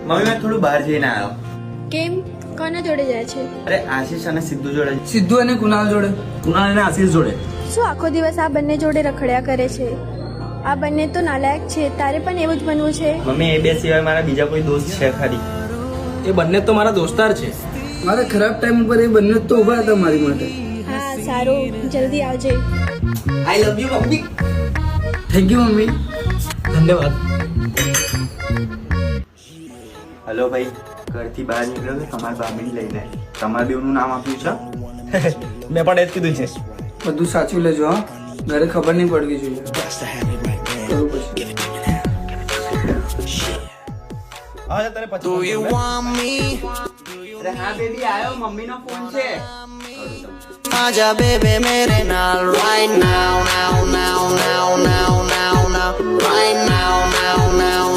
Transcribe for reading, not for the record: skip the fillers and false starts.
Mummy મેં થોડું બહાર જઈને આવ્યો. કેમ? કોના જોડે જાય છે? અરે આશીષ અને સિદ્ધુ જોડે. સિદ્ધુ અને કુણાલ જોડે. કુણાલ અને આશીષ જોડે. શું આખો દિવસ આ બંને જોડે રખડ્યા કરે છે? આ બંને તો નાલાયક છે. તારે પણ એવું જ બનવું છે? મમ્મી એ બે સિવાય મારા બીજા કોઈ દોસ્ત છે ખરી? એ બંને તો મારા દોસ્તાર છે. મારા ખરાબ ટાઈમ ઉપર એ બંને તો ઉભા હતા મારી માટે. હા સારું, જલ્દી આવજે. I love you mummy. Thank you mummy. ધન્યવાદ. હલો ભાઈ, ઘરથી બહાર નીકળ્યો તો તમારા ભાભીને લઈને તમારા બેવનું નામ આપ્યું છે. મેં પણ એ જ કીધું છે. બધું સાચું લેજો હા, ઘરે ખબર નહીં પડવી જોઈએ. કરું પછી. હા તારે પછી અરે હા બેબી આયો, મમ્મીનો ફોન છે. आजा बेबे मेरे नाल right now now now now now now now right now now now